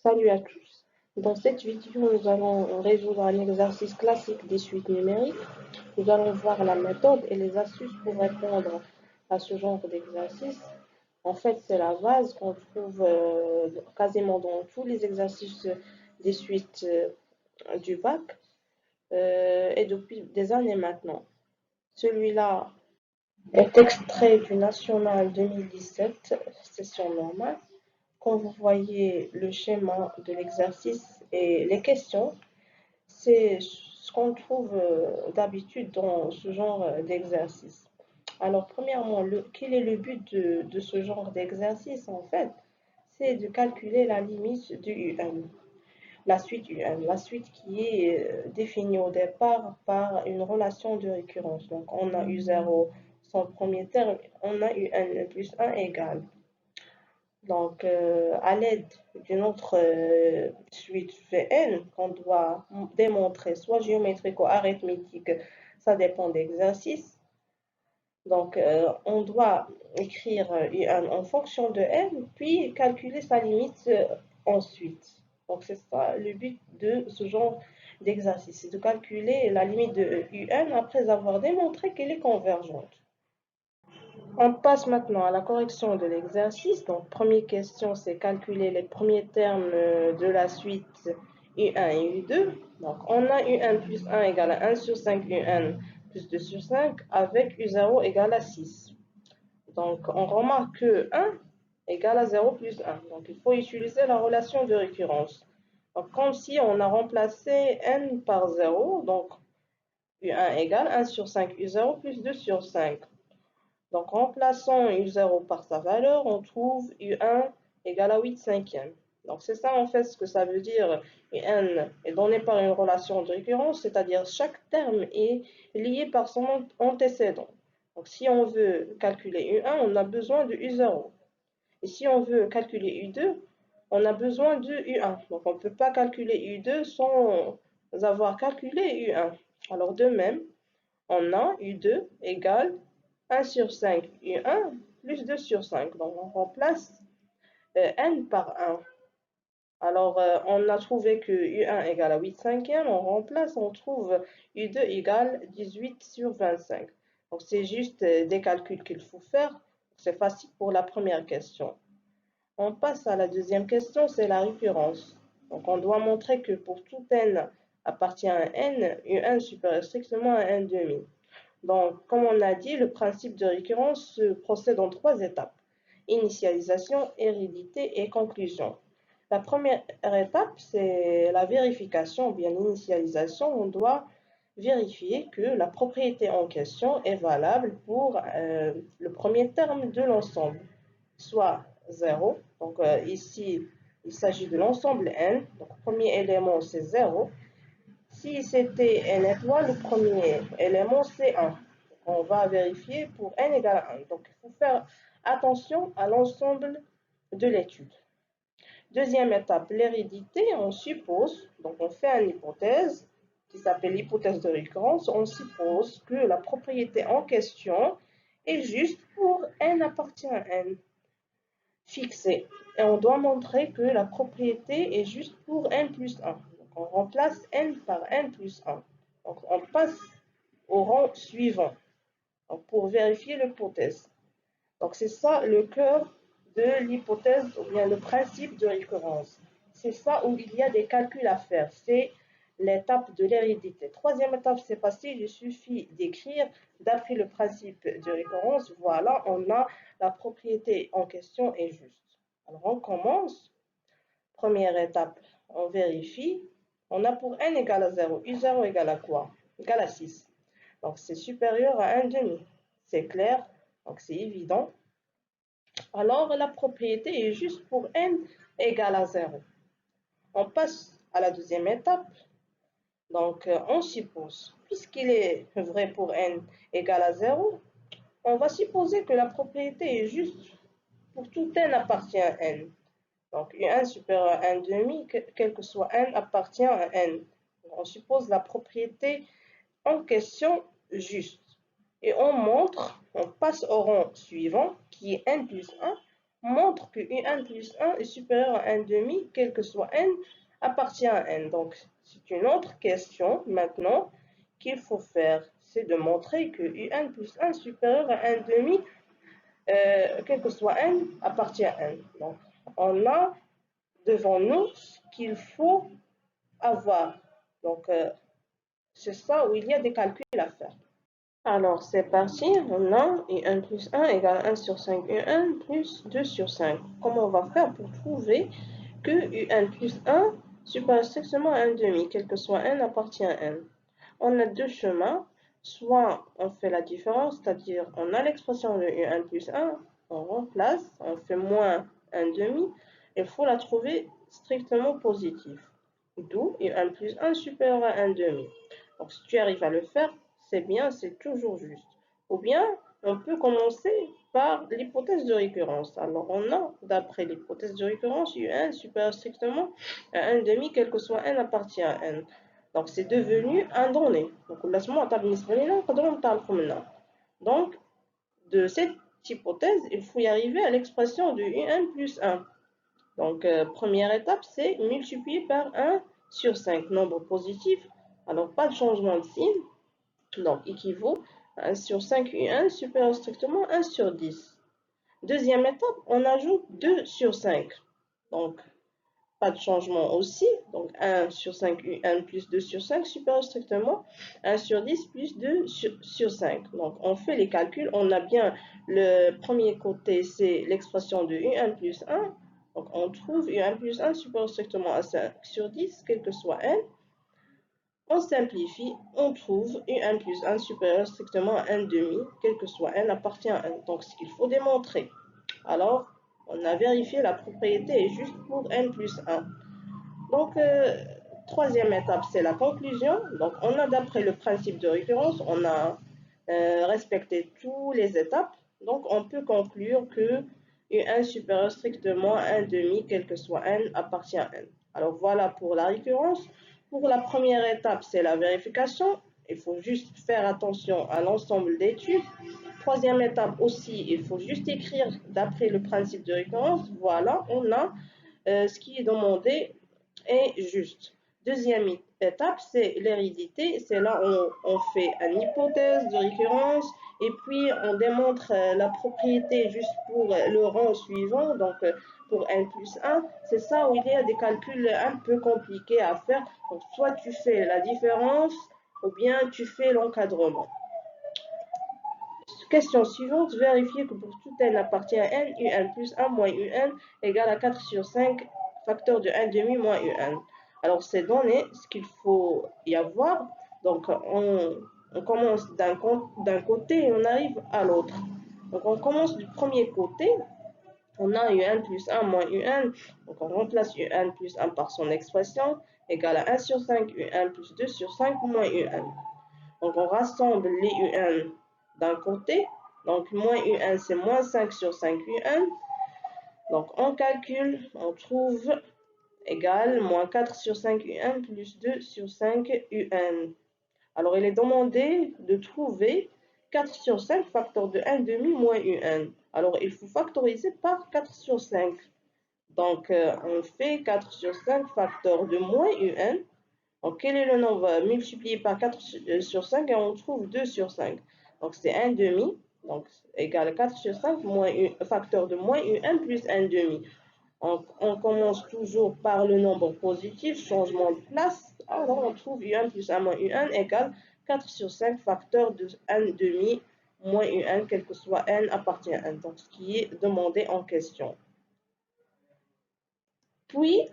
Salut à tous. Dans cette vidéo, nous allons résoudre un exercice classique des suites numériques. Nous allons voir la méthode et les astuces pour répondre à ce genre d'exercice. En fait, c'est la base qu'on trouve quasiment dans tous les exercices des suites du bac et depuis des années maintenant. Celui-là est extrait du National 2017, session normale. Quand vous voyez le schéma de l'exercice et les questions, c'est ce qu'on trouve d'habitude dans ce genre d'exercice. Alors, premièrement, quel est le but de ce genre d'exercice en fait? C'est de calculer la limite du UN, la suite UN, la suite qui est définie au départ par une relation de récurrence. Donc, on a U0 son premier terme, on a UN plus 1 égale. Donc, à l'aide d'une autre suite Vn qu'on doit démontrer, soit géométrique ou arithmétique, ça dépend d'exercice. Donc, on doit écrire un en fonction de n, puis calculer sa limite ensuite. Donc, c'est ça le but de ce genre d'exercice, c'est de calculer la limite de un après avoir démontré qu'elle est convergente. On passe maintenant à la correction de l'exercice. Donc, première question, c'est calculer les premiers termes de la suite U1 et U2. Donc, on a U1 plus 1 égale à 1 sur 5 U1 plus 2 sur 5 avec U0 égale à 6. Donc, on remarque que 1 égale à 0 plus 1. Donc, il faut utiliser la relation de récurrence. Donc, comme si on a remplacé n par 0. Donc, U1 égale 1 sur 5 U0 plus 2 sur 5. Donc, remplaçant U0 par sa valeur, on trouve U1 égale à 8 cinquièmes. Donc, c'est ça en fait ce que ça veut dire. UN est donné par une relation de récurrence, c'est-à-dire chaque terme est lié par son antécédent. Donc, si on veut calculer U1, on a besoin de U0. Et si on veut calculer U2, on a besoin de U1. Donc, on ne peut pas calculer U2 sans avoir calculé U1. Alors, de même, on a U2 égale 1 sur 5 U1 plus 2 sur 5. Donc, on remplace n par 1. Alors, on a trouvé que U1 égale à 8 cinquièmes. On remplace, on trouve U2 égale 18 sur 25. Donc, c'est juste des calculs qu'il faut faire. C'est facile pour la première question. On passe à la deuxième question, c'est la récurrence. Donc, on doit montrer que pour tout n appartient à n, U1 supérieur strictement à 1 demi. Donc, comme on a dit, le principe de récurrence se procède en 3 étapes. Initialisation, hérédité et conclusion. La première étape, c'est la vérification, ou bien l'initialisation. On doit vérifier que la propriété en question est valable pour le premier terme de l'ensemble, soit 0. Donc, ici, il s'agit de l'ensemble n. Donc, le premier élément, c'est 0. Si c'était n étoile, le premier élément, c'est 1. On va vérifier pour n égale à 1. Donc, il faut faire attention à l'ensemble de l'étude. Deuxième étape, l'hérédité. On suppose, donc on fait une hypothèse qui s'appelle l'hypothèse de récurrence. On suppose que la propriété en question est juste pour n appartient à n, fixée. Et on doit montrer que la propriété est juste pour n plus 1. Donc on remplace n par n plus 1. Donc on passe au rang suivant pour vérifier l'hypothèse. Donc c'est ça le cœur de l'hypothèse ou bien le principe de récurrence. C'est ça où il y a des calculs à faire. C'est l'étape de l'hérédité. Troisième étape, c'est facile, il suffit d'écrire d'après le principe de récurrence. Voilà, on a la propriété en question est juste. Alors on commence. Première étape, on vérifie. On a pour n égale à 0. U0 égale à quoi? Égale à 6. Donc c'est supérieur à 1 demi. C'est clair, donc c'est évident. Alors la propriété est juste pour n égale à 0. On passe à la deuxième étape. Donc on suppose, puisqu'il est vrai pour n égale à 0, on va supposer que la propriété est juste pour tout n appartient à n. Donc U1 supérieur à 1 demi, quel que soit n, appartient à n. On suppose la propriété en question juste. Et on montre, on passe au rang suivant, qui est n plus 1, montre que un plus 1 est supérieur à 1 demi, quel que soit n, appartient à n. Donc, c'est une autre question maintenant qu'il faut faire. C'est de montrer que un plus 1 est supérieur à 1 demi, quel que soit n, appartient à n. Donc, on a devant nous ce qu'il faut avoir. Donc, c'est ça où il y a des calculs à faire. Alors, c'est parti. On a un plus 1 égale 1 sur 5 un plus 2 sur 5. Comment on va faire pour trouver que un plus 1 supérieur strictement à 1 demi, quel que soit n, appartient à n? On a deux chemins. Soit on fait la différence, c'est-à-dire on a l'expression de un plus 1, on remplace, on fait moins 1 demi. Il faut la trouver strictement positive. D'où un plus 1 supérieur à 1 demi. Donc, si tu arrives à le faire, c'est bien, c'est toujours juste. Ou bien, on peut commencer par l'hypothèse de récurrence. Alors, on a, d'après l'hypothèse de récurrence, un supérieur strictement à 1 demi, quel que soit n appartient à n. Donc, c'est devenu un donné. Donc, de cette hypothèse, il faut y arriver à l'expression de un plus 1. Donc, première étape, c'est multiplier par 1 sur 5, nombre positif. Alors, pas de changement de signe. Donc, équivaut à 1 sur 5 un supérieur strictement 1 sur 10. Deuxième étape, on ajoute 2 sur 5. Donc, pas de changement aussi. Donc, 1 sur 5 un plus 2 sur 5 supérieur strictement 1 sur 10 plus 2 sur 5. Donc, on fait les calculs. On a bien le premier côté, c'est l'expression de un plus 1. Donc, on trouve un plus 1 supérieur strictement à 5 sur 10, quel que soit n. On simplifie, on trouve un plus 1 supérieur strictement à 1 demi, quel que soit n, appartient à n. Donc, ce qu'il faut démontrer. Alors, on a vérifié la propriété est juste pour n plus 1. Donc, troisième étape, c'est la conclusion. Donc, on a, d'après le principe de récurrence, on a respecté toutes les étapes. Donc, on peut conclure que un supérieur strictement à 1 demi, quel que soit n, appartient à n. Alors, voilà pour la récurrence. Pour la première étape, c'est la vérification. Il faut juste faire attention à l'ensemble d'études. Troisième étape aussi, il faut juste écrire d'après le principe de récurrence. Voilà, on a ce qui est demandé est juste. Deuxième étape, c'est l'hérédité. C'est là où on fait une hypothèse de récurrence et puis on démontre la propriété juste pour le rang suivant, donc pour n plus 1. C'est ça où il y a des calculs un peu compliqués à faire. Donc, soit tu fais la différence ou bien tu fais l'encadrement. Question suivante, vérifier que pour tout n appartient à n, un plus 1 moins un égale à 4 sur 5 facteur de 1 demi moins un. Alors, ces données, ce qu'il faut y avoir, donc on commence d'un côté et on arrive à l'autre. Donc, on commence du premier côté, on a un plus 1 moins un, donc on remplace un plus 1 par son expression, égale à 1 sur 5 un plus 2 sur 5 moins un. Donc, on rassemble les un d'un côté. Donc, moins un, c'est moins 5 sur 5 un. Donc, on calcule, on trouve égal moins 4 sur 5 un plus 2 sur 5 un. Alors, il est demandé de trouver 4 sur 5 facteur de 1 demi moins un. Alors, il faut factoriser par 4 sur 5. Donc, on fait 4 sur 5 facteur de moins un. Donc, quel est le nombre multiplié par 4 sur 5 et on trouve 2 sur 5. Donc, c'est 1 demi, donc égal à 4 sur 5 moins facteur de moins un plus 1 demi. On commence toujours par le nombre positif, changement de place. Alors, on trouve un plus 1 moins un égale 4 sur 5 facteur de 1 demi moins un, quel que soit n appartient à n. Donc, ce qui est demandé en question. Puis,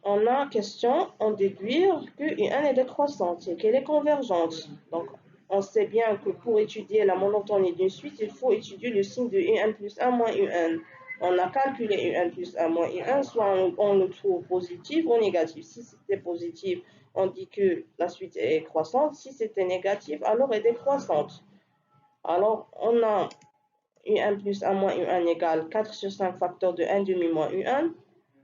on a question en déduire que un est décroissante et qu'elle est convergente. Donc, on sait bien que pour étudier la monotonie d'une suite, il faut étudier le signe de un plus 1 moins un. On a calculé un plus 1 moins un, soit on le trouve positif ou négatif. Si c'était positif, on dit que la suite est croissante. Si c'était négatif, alors elle est décroissante. Alors, on a un plus 1 moins un égale 4 sur 5 facteur de 1 demi moins un.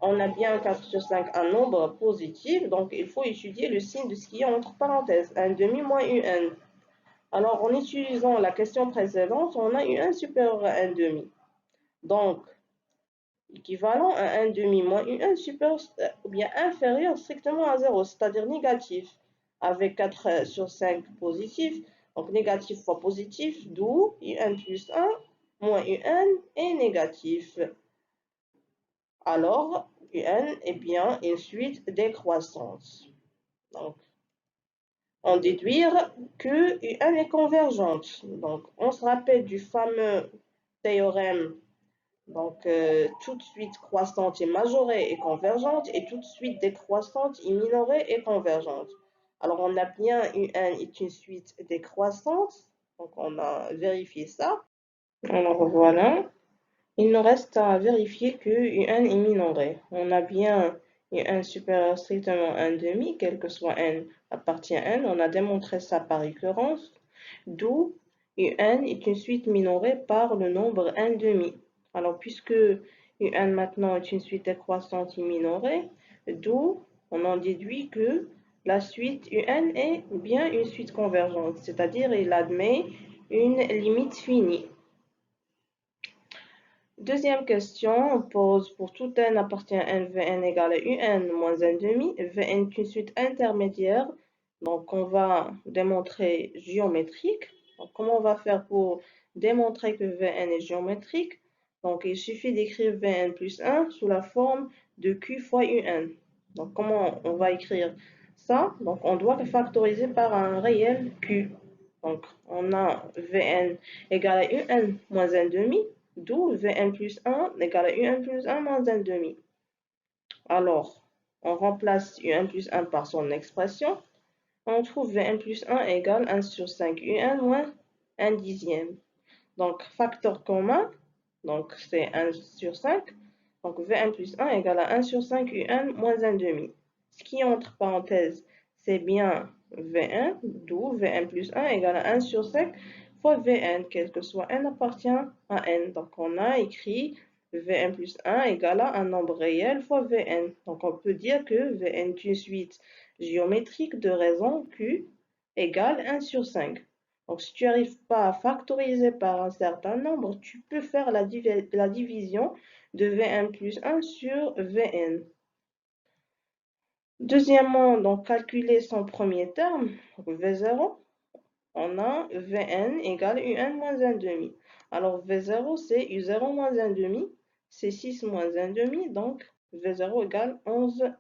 On a bien 4 sur 5 un nombre positif, donc il faut étudier le signe de ce qui est entre parenthèses, 1 demi moins un. Alors, en utilisant la question précédente, on a un supérieur à 1 demi. Donc, équivalent à 1 demi moins un supérieur ou bien inférieur strictement à 0, c'est-à-dire négatif, avec 4 sur 5 positif, donc négatif fois positif, d'où un plus 1 moins un est négatif. Alors, un est bien une suite décroissante. Donc, on déduire que un est convergente. Donc, on se rappelle du fameux théorème. Donc, toute suite croissante et majorée est convergente et toute suite décroissante et minorée est convergente. Alors, on a bien un est une suite décroissante. Donc, on a vérifié ça. Alors, voilà. Il nous reste à vérifier que un est minoré. On a bien un supérieur strictement à 1 demi, quel que soit n appartient à n. On a démontré ça par récurrence, d'où un est une suite minorée par le nombre 1 demi. Alors, puisque un maintenant est une suite décroissante et minorée, d'où on en déduit que la suite un est bien une suite convergente, c'est-à-dire il admet une limite finie. Deuxième question, on pose pour tout n appartient à n, Vn égale à un moins 1 demi. Vn est une suite intermédiaire, donc on va démontrer géométrique. Donc, comment on va faire pour démontrer que Vn est géométrique? Donc, il suffit d'écrire Vn plus 1 sous la forme de Q fois un. Donc, comment on va écrire ça? Donc, on doit le factoriser par un réel Q. Donc, on a Vn égale à un moins 1 demi, d'où Vn plus 1 égale à un plus 1 moins 1 demi. Alors, on remplace un plus 1 par son expression. On trouve Vn plus 1 égale 1 sur 5 un moins 1 dixième. Donc, facteur commun, donc c'est 1 sur 5. Donc, Vn plus 1 égale à 1 sur 5 un moins 1 demi. Ce qui, entre parenthèses, c'est bien Vn, d'où Vn plus 1 égale à 1 sur 5 fois Vn, quel que soit n appartient à n. Donc, on a écrit Vn plus 1 égale à un nombre réel fois Vn. Donc, on peut dire que Vn est une suite géométrique de raison Q égale 1 sur 5. Donc, si tu n'arrives pas à factoriser par un certain nombre, tu peux faire la division de Vn plus 1 sur Vn. Deuxièmement, donc calculer son premier terme, V0, on a Vn égale un moins 1 demi. Alors V0, c'est U0 moins 1 demi, c'est 6 moins 1 demi, donc V0 égale 11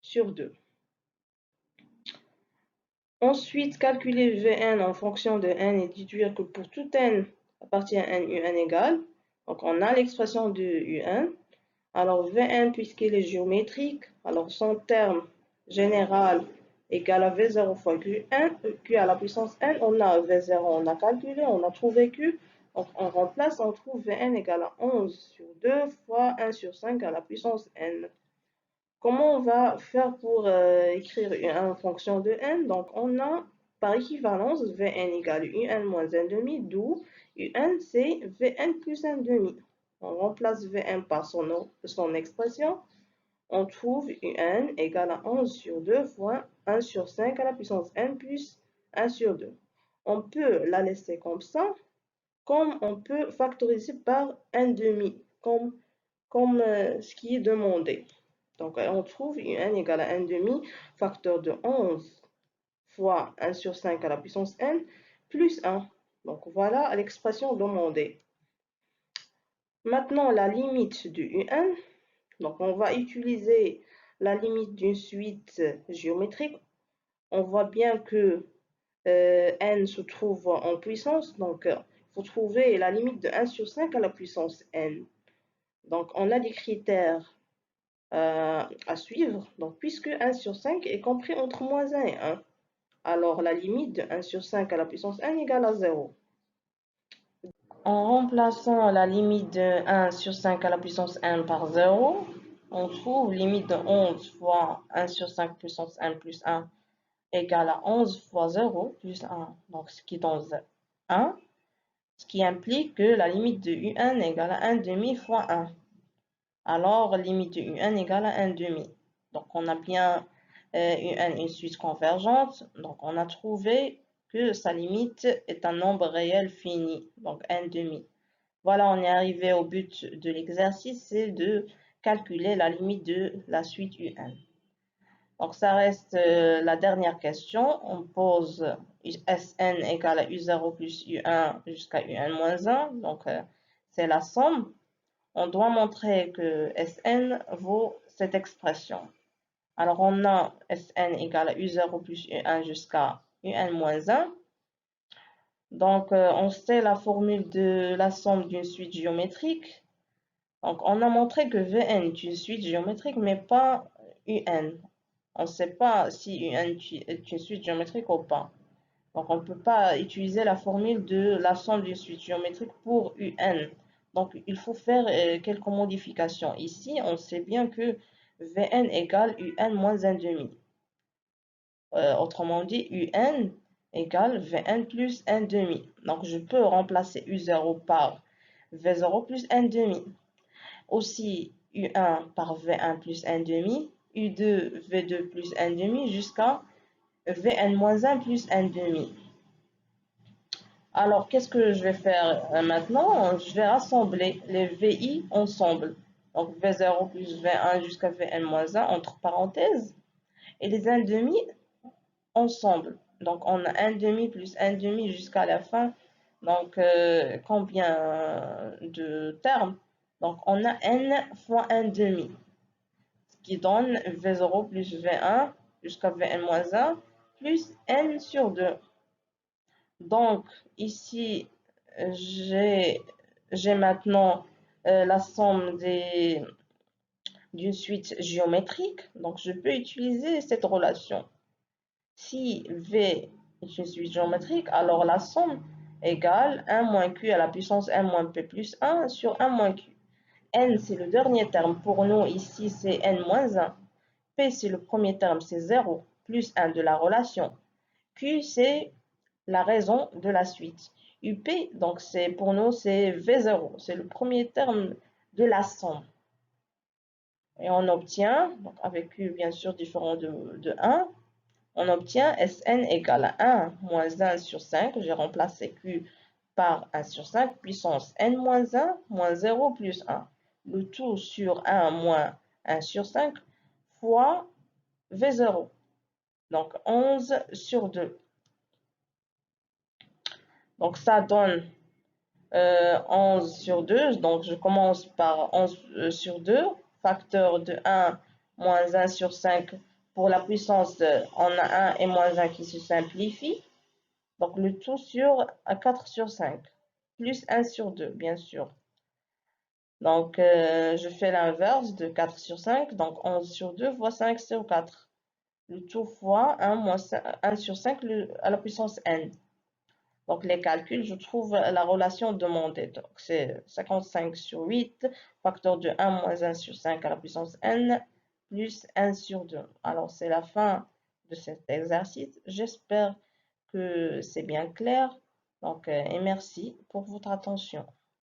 sur 2. Ensuite, calculer Vn en fonction de n et déduire que pour tout n appartient à n, un égale. Donc, on a l'expression de un. Alors, Vn, puisqu'il est géométrique, alors son terme général égale à V0 fois Q1, Q à la puissance n. On a V0, on a calculé, on a trouvé Q. Donc, on remplace, on trouve Vn égale à 11 sur 2 fois 1 sur 5 à la puissance n. Comment on va faire pour écrire en fonction de n? Donc, on a par équivalence Vn égale un moins 1 demi, d'où un c'est Vn plus 1 demi. On remplace Vn par son expression. On trouve un égale à 11 sur 2 fois 1 sur 5 à la puissance n plus 1 sur 2. On peut la laisser comme ça, comme on peut factoriser par 1 demi, comme ce qui est demandé. Donc, on trouve un égale à 1 demi, facteur de 11 fois 1 sur 5 à la puissance n, plus 1. Donc, voilà l'expression demandée. Maintenant, la limite du un. Donc, on va utiliser la limite d'une suite géométrique. On voit bien que n se trouve en puissance. Donc, il faut trouver la limite de 1 sur 5 à la puissance n. Donc, on a des critères à suivre. Donc, puisque 1 sur 5 est compris entre moins 1 et 1, alors la limite de 1 sur 5 à la puissance n égale à 0. En remplaçant la limite de 1 sur 5 à la puissance n par 0, on trouve limite de 11 fois 1 sur 5 puissance n plus 1 égale à 11 fois 0 plus 1, donc ce qui donne 1, ce qui implique que la limite de un égale à 1 demi fois 1. Alors, limite de un égale à 1 demi. Donc, on a bien une suite convergente. Donc, on a trouvé que sa limite est un nombre réel fini, donc 1 demi. Voilà, on est arrivé au but de l'exercice, c'est de calculer la limite de la suite UN. Donc, ça reste la dernière question. On pose Sn égale à U0 plus U1 jusqu'à UN moins 1. Donc, c'est la somme. On doit montrer que Sn vaut cette expression. Alors, on a Sn égale à U0 plus U1 jusqu'à UN moins 1. Donc, on sait la formule de la somme d'une suite géométrique. Donc, on a montré que Vn est une suite géométrique, mais pas Un. On ne sait pas si Un est une suite géométrique ou pas. Donc, on ne peut pas utiliser la formule de la somme d'une suite géométrique pour Un. Donc, il faut faire quelques modifications. Ici, on sait bien que Vn égale Un moins 1 demi. Autrement dit, Un égale Vn plus 1 demi. Donc, je peux remplacer U0 par V0 plus 1 demi. Aussi, U1 par V1 plus 1 demi, U2, V2 plus 1 demi, jusqu'à Vn moins 1 plus 1 demi. Alors, qu'est-ce que je vais faire maintenant? Je vais rassembler les VI ensemble. Donc, V0 plus V1 jusqu'à Vn moins 1, entre parenthèses, et les 1 demi ensemble. Donc, on a 1 demi plus 1 demi jusqu'à la fin. Donc, combien de termes? Donc, on a n fois 1 demi, ce qui donne V0 plus V1 jusqu'à Vn-1 plus n sur 2. Donc, ici, j'ai maintenant la somme d'une suite géométrique. Donc, je peux utiliser cette relation. Si V est une suite géométrique, alors la somme égale 1 moins Q à la puissance n moins P plus 1 sur 1 moins Q. N, c'est le dernier terme. Pour nous, ici, c'est n moins 1. P, c'est le premier terme, c'est 0, plus 1 de la relation. Q, c'est la raison de la suite. UP, donc pour nous, c'est V0. C'est le premier terme de la somme. Et on obtient, donc avec Q, bien sûr, différent de 1, on obtient Sn égale à 1 moins 1 sur 5. J'ai remplacé Q par 1 sur 5, puissance n moins 1 moins 0 plus 1. Le tout sur 1 moins 1 sur 5 fois V0. Donc 11 sur 2. Donc ça donne 11 sur 2. Donc je commence par 11 sur 2. Facteur de 1 moins 1 sur 5. Pour la puissance, on a 1 et moins 1 qui se simplifient. Donc le tout sur 4 sur 5. Plus 1 sur 2, bien sûr. Donc je fais l'inverse de 4 sur 5. Donc 11 sur 2 fois 5 sur 4. Le tout fois 1 moins 1 sur 5 à la puissance n. Donc les calculs, je trouve la relation demandée. Donc c'est 55 sur 8, facteur de 1 moins 1 sur 5 à la puissance n, plus 1 sur 2. Alors c'est la fin de cet exercice. J'espère que c'est bien clair. Donc, et merci pour votre attention.